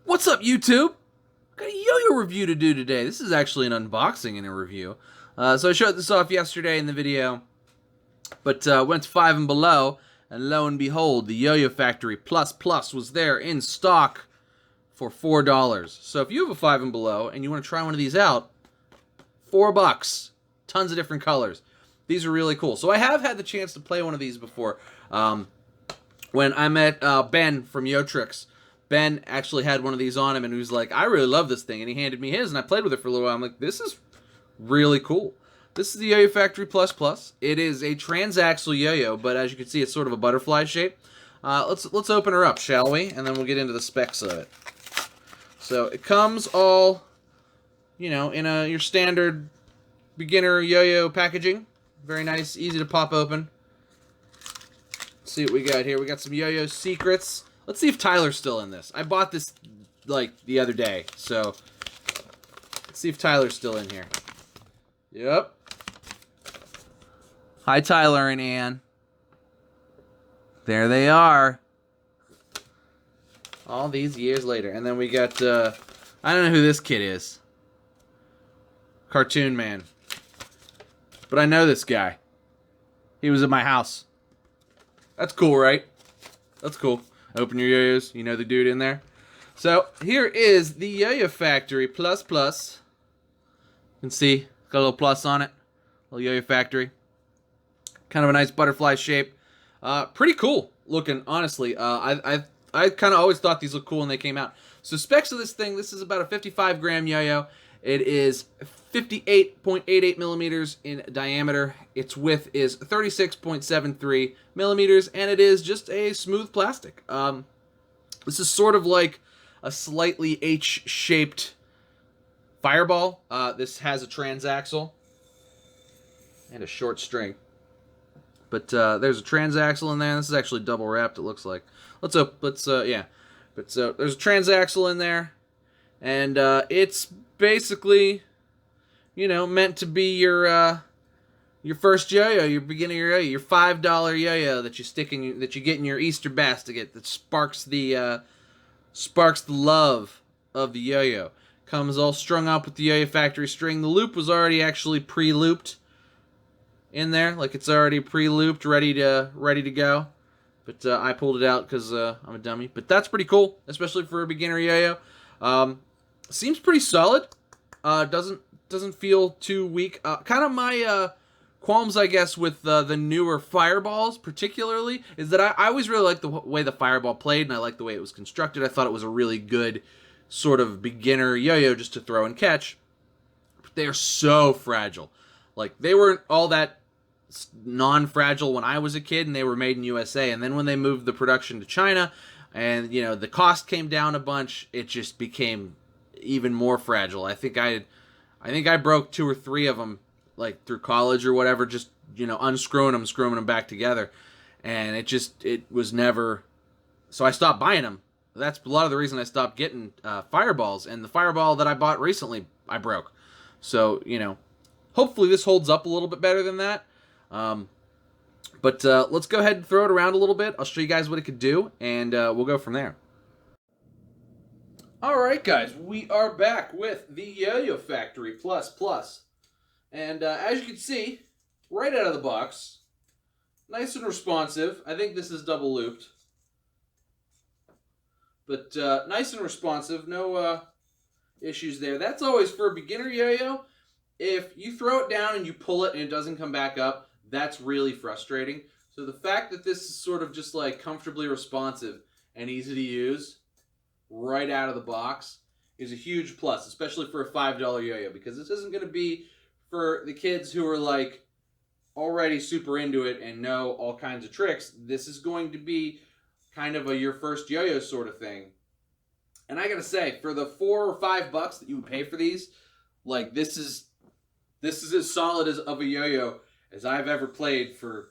What's up, YouTube? Got a yo-yo review to do today. This is actually an unboxing and a review. So I showed this off yesterday in the video, but went to 5 and Below, and lo and behold, the YoyoFactory Plus Plus was there in stock for $4. So if you have a 5 and Below and you want to try one of these out, $4. Tons of different colors. These are really cool. So I have had the chance to play one of these before. When I met Ben from YoTricks, Ben actually had one of these on him, and he was like, I really love this thing, and he handed me his, and I played with it for a little while. I'm like, this is really cool. This is the YoyoFactory Plus Plus. It is a transaxle yo-yo, but as you can see, it's sort of a butterfly shape. Let's open her up, shall we? And then we'll get into the specs of it. So it comes all, you know, in your standard beginner yo-yo packaging. Very nice, easy to pop open. Let's see what we got here. We got some yo-yo secrets. Let's see if Tyler's still in this. I bought this, like, the other day, so let's see if Tyler's still in here. Yep. Hi, Tyler and Ann. There they are. All these years later. And then we got, I don't know who this kid is. Cartoon Man. But I know this guy. He was at my house. That's cool, right? That's cool. Open your yo-yos. You know the dude in there. So, here is the YoyoFactory Plus Plus. You can see, got a little plus on it. Little YoyoFactory. Kind of a nice butterfly shape. Pretty cool looking, honestly. I kind of always thought these looked cool when they came out. So, specs of this thing, this is about a 55-gram yo-yo. It is 58.88 millimeters in diameter. Its width is 36.73 millimeters, and it is just a smooth plastic. This is sort of like a slightly H-shaped fireball. This has a transaxle and a short string. But there's a transaxle in there. This is actually double wrapped, it looks like. Yeah. But so there's a transaxle in there, and it's basically, you know, meant to be your first yo-yo, your beginner yo-yo, your $5 yo-yo that you get in your Easter basket that sparks the love of the yo-yo. Comes all strung up with the YoyoFactory string. The loop was already actually pre-looped in there, like it's already pre-looped, ready to go. But I pulled it out because I'm a dummy. But that's pretty cool, especially for a beginner yo-yo. Seems pretty solid. Doesn't feel too weak. Kind of my qualms, I guess, with the newer fireballs, particularly, is that I always really liked the way the fireball played, and I liked the way it was constructed. I thought it was a really good sort of beginner yo-yo just to throw and catch. But they are so fragile. Like, they weren't all that non-fragile when I was a kid, and they were made in USA. And then when they moved the production to China, and, you know, the cost came down a bunch, it just became even more fragile. I think I broke 2 or 3 of them, like, through college or whatever, just, you know, unscrewing them, screwing them back together. And it was never... So I stopped buying them. That's a lot of the reason I stopped getting fireballs. And the fireball that I bought recently, I broke. So, you know, hopefully this holds up a little bit better than that. But let's go ahead and throw it around a little bit. I'll show you guys what it could do, and we'll go from there. Alright guys, we are back with the YoyoFactory Plus Plus. And as you can see, right out of the box, nice and responsive. I think this is double looped. But nice and responsive, no issues there. That's always for a beginner yo-yo. If you throw it down and you pull it and it doesn't come back up, that's really frustrating. So the fact that this is sort of just like comfortably responsive and easy to use right out of the box is a huge plus, especially for a $5 yo-yo, because this isn't going to be for the kids who are like already super into it and know all kinds of tricks. This is going to be kind of a your first yo-yo sort of thing. And I gotta say, for the $4 or $5 that you would pay for these, like this is as solid as of a yo-yo as I've ever played for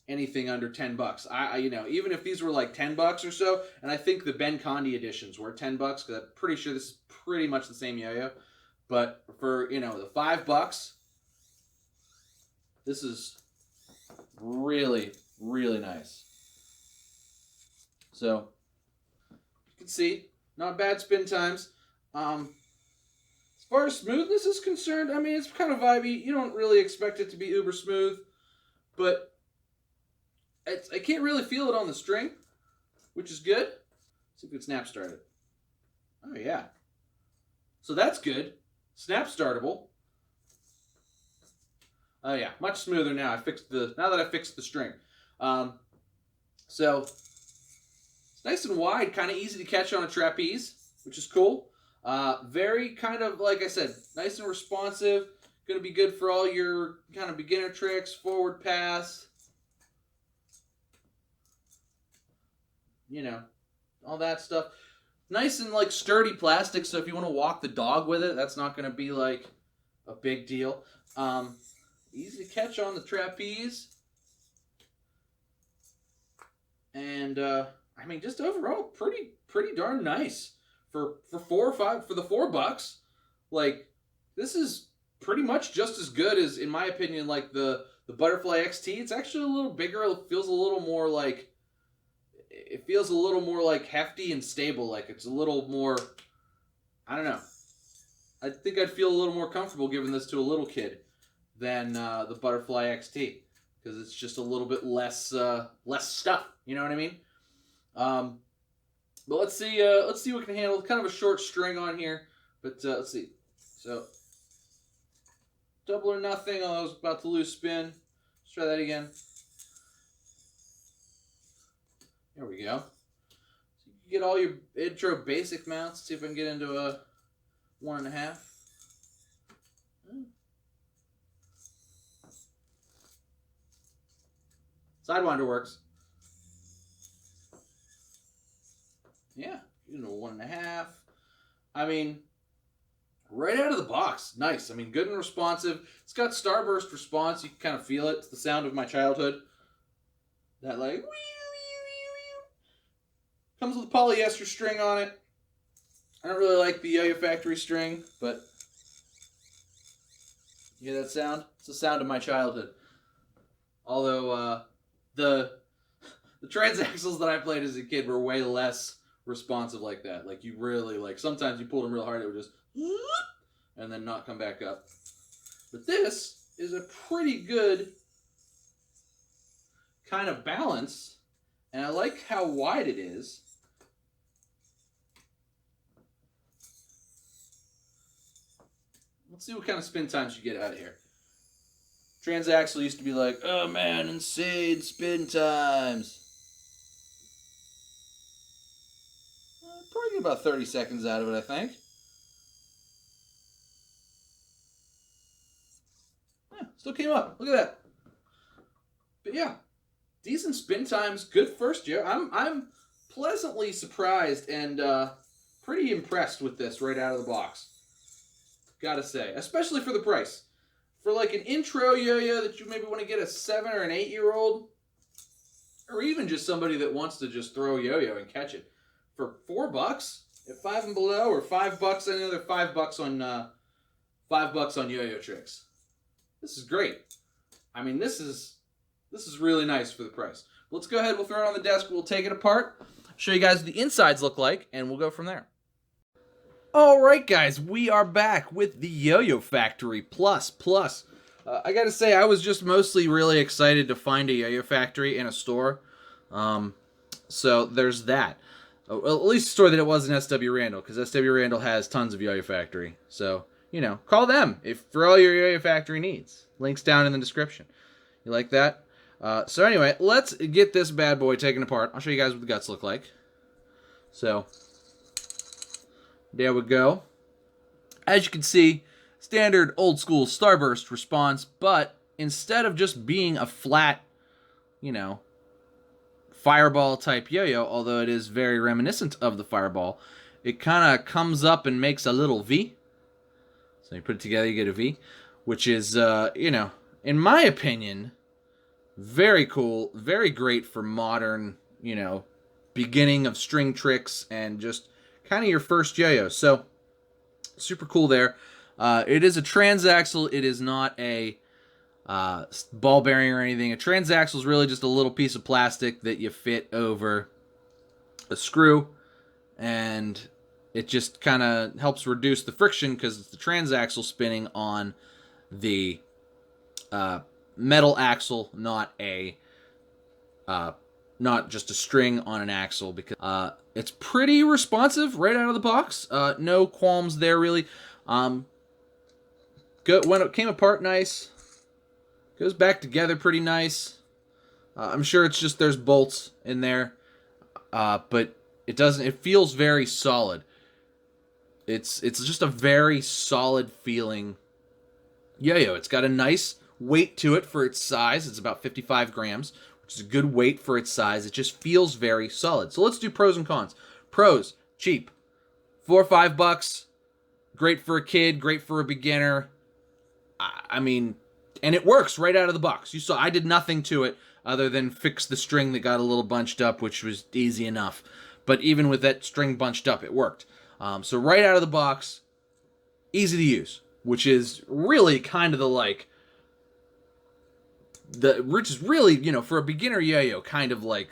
anything under $10. I you know, even if these were like $10 or so, and I think the Ben Condi editions were $10 because I'm pretty sure this is pretty much the same yo-yo. But for, you know, the $5, this is really, really nice. So, you can see, not bad spin times. As far as smoothness is concerned, I mean, it's kind of vibey. You don't really expect it to be uber smooth, but I can't really feel it on the string, which is good. Let's see if we can snap start it. Oh, yeah. So that's good. Snap startable. Oh yeah, much smoother now. Now that I fixed the string. So it's nice and wide, kind of easy to catch on a trapeze, which is cool. Very kind of, like I said, nice and responsive. Going to be good for all your kind of beginner tricks, forward pass. You know, all that stuff. Nice and like sturdy plastic, so if you want to walk the dog with it, that's not going to be like a big deal. Easy to catch on the trapeze. And I mean, just overall pretty darn nice for the $4. Like, this is pretty much just as good as, in my opinion, like the Butterfly XT. It's actually a little bigger. It feels a little more like hefty and stable. Like it's a little more, I don't know. I think I'd feel a little more comfortable giving this to a little kid than the Butterfly XT, because it's just a little bit less stuff. You know what I mean? But let's see what we can handle. It's kind of a short string on here, but let's see. So double or nothing. Oh, I was about to lose spin. Let's try that again. There we go. So you get all your intro basic mounts. See if I can get into a 1.5. Sidewinder works. Yeah, you know, 1.5. I mean, right out of the box, nice. I mean, good and responsive. It's got starburst response. You can kind of feel it. It's the sound of my childhood. That like, comes with a polyester string on it. I don't really like the YoyoFactory string, but you hear that sound? It's the sound of my childhood. Although the transaxles that I played as a kid were way less responsive like that. Like you really like sometimes you pulled them real hard, it would just and then not come back up. But this is a pretty good kind of balance, and I like how wide it is. Let's see what kind of spin times you get out of here. Transaxle used to be like, oh man, insane spin times. Probably get about 30 seconds out of it, I think. Yeah, still came up. Look at that. But yeah, decent spin times. Good first year. I'm pleasantly surprised and pretty impressed with this right out of the box. Gotta say, especially for the price. For like an intro yo-yo that you maybe want to get a 7 or an 8-year-old, or even just somebody that wants to just throw a yo-yo and catch it, for $4 at 5 and below, or $5, another $5 on $5 on yo-yo tricks. This is great. I mean, this is really nice for the price. Let's go ahead. We'll throw it on the desk. We'll take it apart, show you guys what the insides look like, and we'll go from there. Alright guys, we are back with the YoyoFactory Plus. I gotta say, I was just mostly really excited to find a YoyoFactory in a store. So there's that. Well, at least a store that it wasn't SW Randall, because SW Randall has tons of YoyoFactory. So, you know, call them for all your YoyoFactory needs. Links down in the description. You like that? So anyway, let's get this bad boy taken apart. I'll show you guys what the guts look like. So there we go. As you can see, standard old school starburst response, but instead of just being a flat, you know, fireball type yo-yo, although it is very reminiscent of the fireball. It kind of comes up and makes a little V. So you put it together, you get a V, which is, you know, in my opinion, very cool, very great for modern, you know, beginning of string tricks and just kind of your first yo-yo. So, super cool there. It is a transaxle. It is not a ball bearing or anything. A transaxle is really just a little piece of plastic that you fit over a screw, and it just kind of helps reduce the friction because it's the transaxle spinning on the metal axle, not just a string on an axle, because it's pretty responsive right out of the box. No qualms there really. When it came apart nice. Goes back together pretty nice. I'm sure it's just there's bolts in there, but it doesn't. It feels very solid. It's just a very solid feeling yo-yo. It's got a nice weight to it for its size. It's about 55 grams, which is a good weight for its size. It just feels very solid. So let's do pros and cons. Pros: cheap, $4 or $5. Great for a kid. Great for a beginner. I mean. And it works right out of the box. You saw I did nothing to it other than fix the string that got a little bunched up, which was easy enough. But even with that string bunched up, it worked. So right out of the box, easy to use, which is really kind of which is really, you know, for a beginner yo-yo, kind of like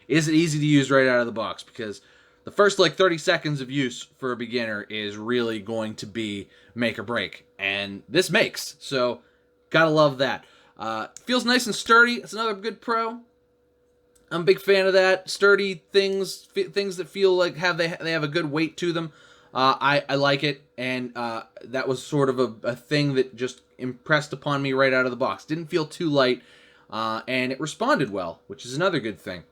is it easy to use right out of the box? Because the first 30 seconds of use for a beginner is really going to be make or break. And this makes. So gotta love that. Feels nice and sturdy. It's another good pro. I'm a big fan of that. Sturdy things that feel like they have a good weight to them. I like it, and that was sort of a thing that just impressed upon me right out of the box. Didn't feel too light, and it responded well, which is another good thing.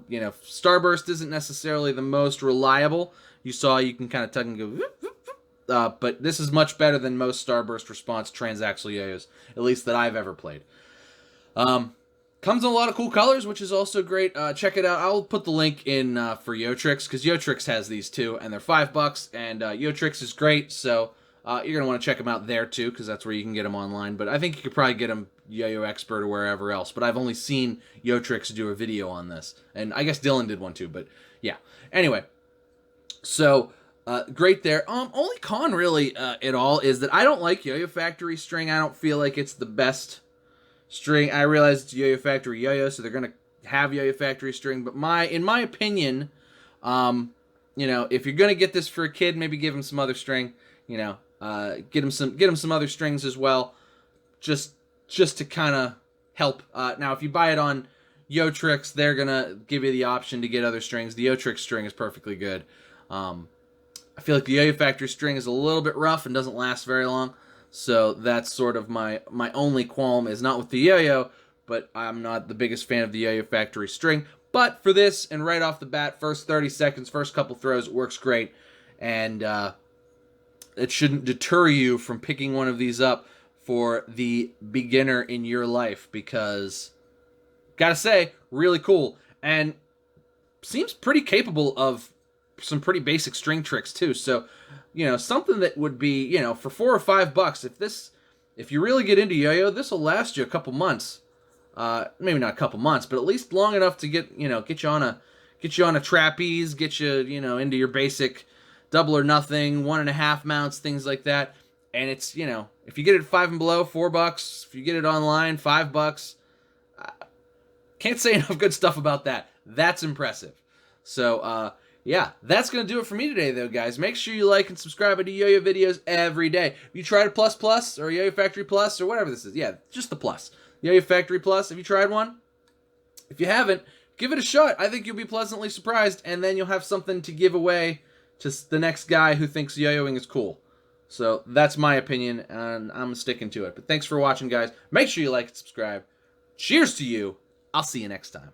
You know, Starburst isn't necessarily the most reliable. You saw you can kind of tug and go. Whoop, whoop, but this is much better than most Starburst response transaxle yo-yos, at least that I've ever played. Comes in a lot of cool colors, which is also great. Check it out. I'll put the link in for YoTrix, because YoTrix has these too, and they're $5, and YoTrix is great, so you're going to want to check them out there too, because that's where you can get them online. But I think you could probably get them Yo-Yo Expert or wherever else, but I've only seen YoTrix do a video on this, and I guess Dylan did one too, but yeah. Anyway, so great there. Only con really at all is that I don't like YoyoFactory string. I don't feel like it's the best string. I realize it's YoyoFactory yo-yo, so they're gonna have YoyoFactory string. But in my opinion, you know, if you're gonna get this for a kid, maybe give him some other string. You know, get him some other strings as well, just to kind of help. Now, if you buy it on YoTrix, they're gonna give you the option to get other strings. The YoTrix string is perfectly good. I feel like the YoyoFactory string is a little bit rough and doesn't last very long. So that's sort of my only qualm, is not with the yo-yo, but I'm not the biggest fan of the YoyoFactory string. But for this, and right off the bat, first 30 seconds, first couple throws, it works great. And it shouldn't deter you from picking one of these up for the beginner in your life, because, gotta say, really cool. And seems pretty capable of some pretty basic string tricks too. So, you know, something that would be, you know, for $4 or $5, if you really get into yo-yo, this will last you a couple months. Maybe not a couple months, but at least long enough to get you on a trapeze, get you know, into your basic double or nothing, 1.5 mounts, things like that. And it's, you know, if you get it at 5 and below, $4. If you get it online, $5. Can't say enough good stuff about that. That's impressive. So, yeah, that's going to do it for me today, though, guys. Make sure you like and subscribe. I do yo-yo videos every day. If you tried a Plus Plus or YoyoFactory Plus or whatever this is, yeah, just the Plus. YoyoFactory Plus, have you tried one? If you haven't, give it a shot. I think you'll be pleasantly surprised, and then you'll have something to give away to the next guy who thinks yo-yoing is cool. So that's my opinion, and I'm sticking to it. But thanks for watching, guys. Make sure you like and subscribe. Cheers to you. I'll see you next time.